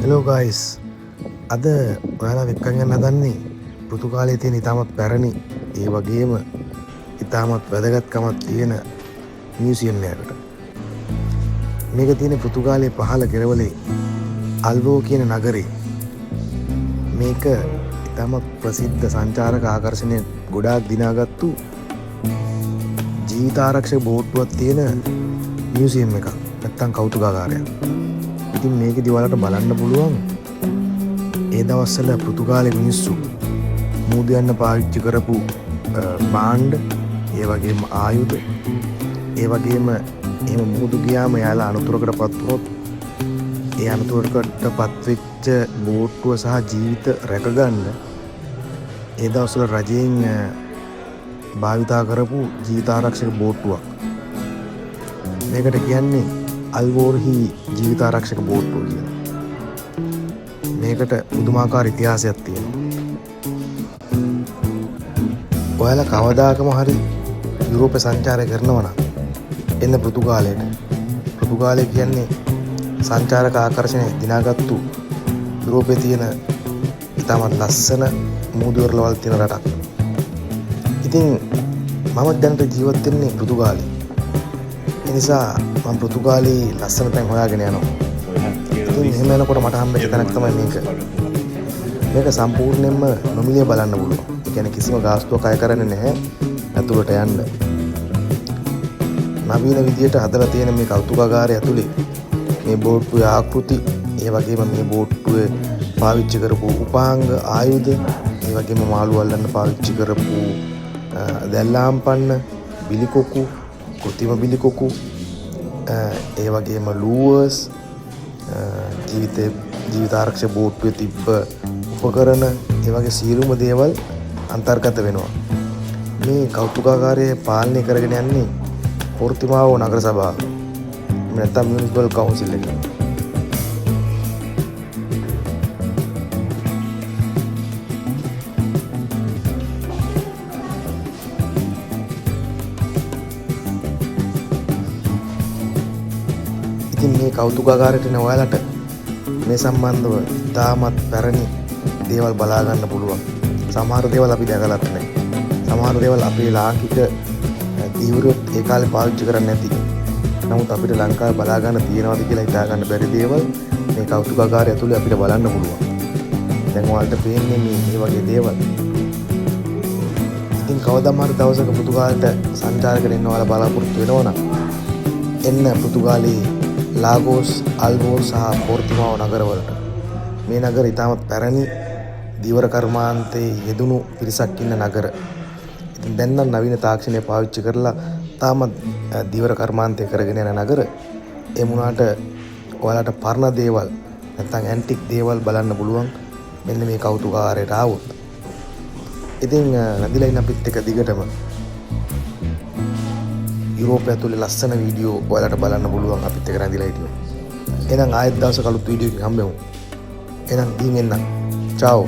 Hello guys අද ඔයාලා වෙක්කන් යන්න හදන්නේ පෘතුගාලයේ තියෙන ඉතාමත් පැරණි ඒ වගේම ඉතාමත් වැදගත්කමක් තියෙන මියුසියම් එකකට. මේක තියෙන පෘතුගාලයේ පහළ ගෙරවලේ අල්වෝ කියන නගරේ. මේක ඉතාමත් ප්‍රසිද්ධ සංචාරක ආකර්ෂණය ගොඩාක් දිනාගත්තු ජීවිතාරක්ෂක බෝට්ටුවක් තියෙන මියුසියම් එකක්. නැත්තම් කෞතුකාගාරයක්. ඉතින් මේකෙදි ඔයාලට බලන්න පුළුවන් ඒ දවස්වල පෘතුගාලේ මිනිස්සු මූදු යන්න පාවිච්චි කරපු භාණ්ඩ, ඒ වගේම ආයුධ, ඒ වගේම එහෙම මූදු ගියාම යාලා අනතුරකටපත් වුණොත් ඒ අනතුරකටපත් වෙච්ච බෝට්ටුව සහ ජීවිත රැකගන්න ඒ දවස්වල රජයෙන් භාවිතා කරපු ජීවිතාරක්ෂක බෝට්ටුවක්. මේකට කියන්නේ අල්වෝර්හි ජීවිතාරක්ෂක බෝට්ටුව කියලා. මේකට පුදුමාකාර ඉතිහාසයක් තියෙනවා. ඔයාලා කවදාකම හරි යුරෝපේ සංචාරය කරනවා නම් එන්න පෘතුගාලයට. පෘතුගාලය කියන්නේ සංචාරක ආකර්ෂණය දිනාගත්තු යුරෝපේ තියෙන ඉතාමත් ලස්සන මූදුවරලවල් තියෙන රටක්. ඉතින් මම දැනට ජීවත් වෙන්නේ පෘතුගාලේ. ඒ නිසා මම පෘතුගාලේ ලස්සන තැන් හොයාගෙන යනවා. ඉතින් එහෙම යනකොට මට හම්බෙච්ච තැනක් තමයි මේක. මේක සම්පූර්ණයෙන්ම නොමිලේ බලන්න පුළුවන්. ඒ කියන්නේ කිසිම ගාස්තුවක් අය කරන්නේ නැහැ ඇතුළට යන්න. නවීන විදියට හදලා තියෙන මේ කෞතුකාගාරය ඇතුලේ මේ බෝට්ටුවේ ආකෘති, ඒ වගේම මේ බෝට්ටුවේ පාවිච්චි කරපු උපාංග ආයුධ, ඒ වගේම මාළු අල්ලන්න පාවිච්චි කරපු දැල්ලාම් පන්න, බිලිකොකු, කෘතිම බිලිකොකු, ඒ වගේම ලූවර්ස්, ජීවිතාරක්ෂක බෝට්ටුවේ තිබ්බ උපකරණ, ඒ වගේ සියලුම දේවල් අන්තර්ගත වෙනවා. මේ කෞතුකාගාරය පාලනය කරගෙන යන්නේ පෝර්තිමාවෝ නගර සභාව. නැත්නම් මියුනිසිපල් කවුන්සිල් එක. ඉතින් මේ කෞතුකාගාරයට එන ඔයාලට මේ සම්බන්ධව ඉතාමත් පැරණි දේවල් බලා ගන්න පුළුවන්. සමහර දේවල් අපි දැකලත් නැහැ. සමහර දේවල් අපේ ලාංකික දීවරුත් ඒ කාලේ පාවිච්චි කරන්නේ නැති. නමුත් අපිට ලංකාවේ බලා ගන්න තියනවාද කියලා හිතා ගන්න බැරි දේවල් මේ කෞතුකාගාරය ඇතුලේ අපිට බලන්න පුළුවන්. දැන් ඔයාලට පේන්නේ මේ වගේ දේවල්. ඉතින් කවදාම හරි දවසක පෘතුගාලයට සංචාරකයන් ඉන්න ඔයාලා බලාපොරොත්තු වෙනවා නම් එන්න පෘතුගාලයේ ලාගෝස්, අල්වෝර් සහ පෝර්තිමාවෝ නගරවලට. මේ නගර ඉතාමත් පැරණි දීවර කර්මාන්තයේ යෙදුණු පිරිසක් ඉන්න නගර. ඉතින් දැන් නම් නවීන තාක්ෂණය පාවිච්චි කරලා තාමත් දීවර කර්මාන්තය කරගෙන යන නගර. ඒ වුණාට ඔයාලට පරණ දේවල් නැත්නම් ඇන්ටික් දේවල් බලන්න පුළුවන් මෙන්න මේ කෞතුකාගාරයට ආවොත්. ඉතින් නැදිලා ඉන්න අපිත් එක දිගටම යුරෝපය ඇතුලේ ලස්සන වීඩියෝ ඔයාලට බලන්න පුළුවන් අපිත් එක්ක රැඳිලා හිටියොත්. එහෙනම් ආයෙත් දවසක අලුත් වීඩියෝ එකකින් හම්බෙමු. එහෙනම් ගිහින් එන්න. චාෝ.